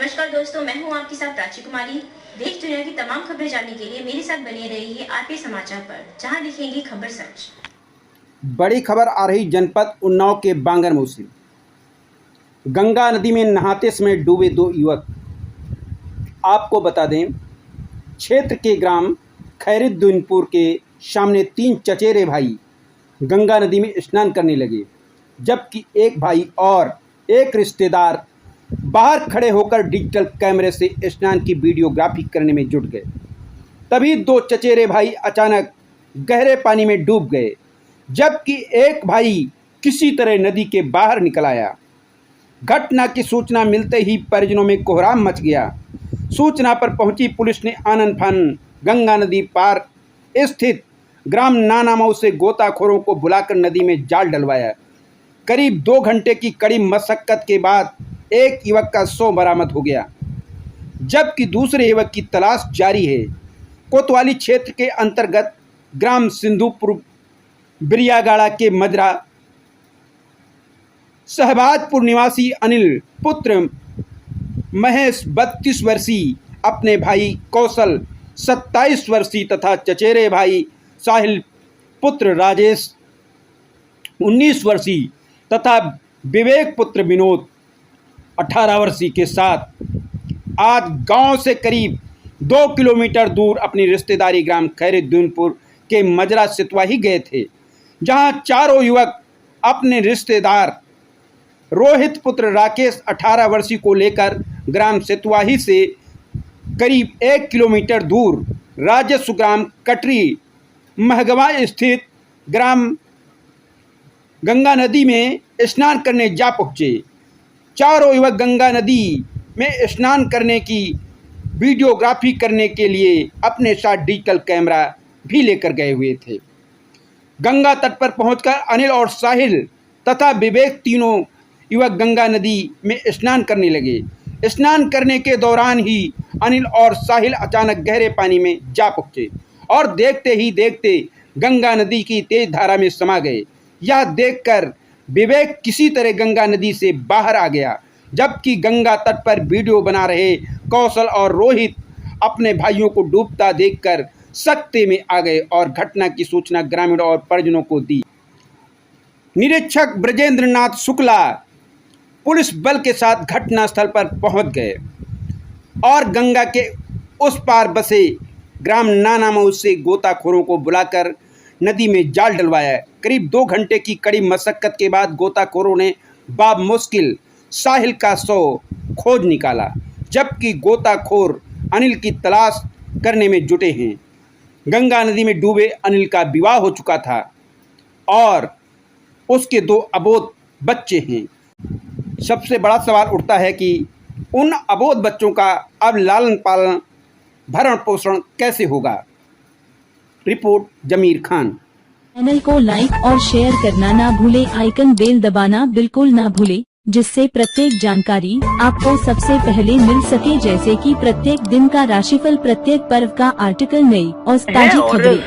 नमस्कार दोस्तों, मैं हूं आपके साथ प्राची कुमारी। देश दुनिया की तमाम खबरें जानने के लिए मेरे साथ बने रहिए आरपी समाचार पर, जहां लिखेंगे खबर सच। बड़ी खबर आ रही जनपद उन्नाव के बांगरमऊ से। गंगा नदी में नहाते समय डूबे 2 युवक। आपको बता दें, क्षेत्र के ग्राम खैरुद्दीनपुर के सामने 3 चचेरे भाई गंगा नदी में स्नान करने लगे, जबकि एक भाई और एक रिश्तेदार बाहर खड़े होकर डिजिटल कैमरे से स्नान की वीडियोग्राफी करने में जुट गए। तभी 2 चचेरे भाई अचानक गहरे पानी में डूब गए, जबकि एक भाई किसी तरह नदी के बाहर निकल आया। घटना की सूचना मिलते ही परिजनों में कोहराम मच गया। सूचना पर पहुंची पुलिस ने आनन फानन गंगा नदी पार स्थित ग्राम नानामऊ से गोताखोरों को बुलाकर नदी में जाल डलवाया। करीब 2 घंटे की कड़ी मशक्कत के बाद एक युवक का शव बरामद हो गया, जबकि दूसरे युवक की तलाश जारी है। कोतवाली क्षेत्र के अंतर्गत ग्राम सिंधुपुर बिरियागाड़ा के मजरा शहबाजपुर निवासी अनिल पुत्र महेश 32 वर्षीय, अपने भाई कौशल 27 वर्षीय तथा चचेरे भाई साहिल पुत्र राजेश 19 वर्षीय तथा विवेक पुत्र विनोद 18 वर्षीय के साथ आज गांव से करीब 2 किलोमीटर दूर अपनी रिश्तेदारी ग्राम खैरुद्दीनपुर के मजरा सितवाही गए थे, जहां चारों युवक अपने रिश्तेदार रोहित पुत्र राकेश 18 वर्षीय को लेकर ग्राम सितवाही से करीब 1 किलोमीटर दूर राजस्व ग्राम कटरी महगवा स्थित ग्राम गंगा नदी में स्नान करने जा पहुँचे। चारों युवक गंगा नदी में स्नान करने की वीडियोग्राफी करने के लिए अपने साथ डिजिटल कैमरा भी लेकर गए हुए थे। गंगा तट पर पहुंचकर अनिल और साहिल तथा विवेक तीनों युवक गंगा नदी में स्नान करने लगे। स्नान करने के दौरान ही अनिल और साहिल अचानक गहरे पानी में जा पहुंचे और देखते ही देखते गंगा नदी की तेज धारा में समा गए। यह देखकर विवेक किसी तरह गंगा नदी से बाहर आ गया, जबकि गंगा तट पर वीडियो बना रहे कौशल और रोहित अपने भाइयों को डूबता देखकर सकते में आ गए और घटना की सूचना ग्रामीणों और परिजनों को दी। निरीक्षक ब्रजेंद्र नाथ शुक्ला पुलिस बल के साथ घटनास्थल पर पहुंच गए और गंगा के उस पार बसे ग्राम नानामऊ से गोताखोरों को बुलाकर नदी में जाल डलवाया। करीब 2 घंटे की कड़ी मशक्कत के बाद गोताखोरों ने बाब मुश्किल साहिल का शव खोज निकाला, जबकि गोताखोर अनिल की तलाश करने में जुटे हैं। गंगा नदी में डूबे अनिल का विवाह हो चुका था और उसके 2 अबोध बच्चे हैं। सबसे बड़ा सवाल उठता है कि उन अबोध बच्चों का अब लालन पालन भरण पोषण कैसे होगा। रिपोर्ट जमीर खान। चैनल को लाइक और शेयर करना ना भूले, आइकन बेल दबाना बिल्कुल ना भूले, जिससे प्रत्येक जानकारी आपको सबसे पहले मिल सके, जैसे कि प्रत्येक दिन का राशिफल, प्रत्येक पर्व का आर्टिकल, नई और ताजी खबरें।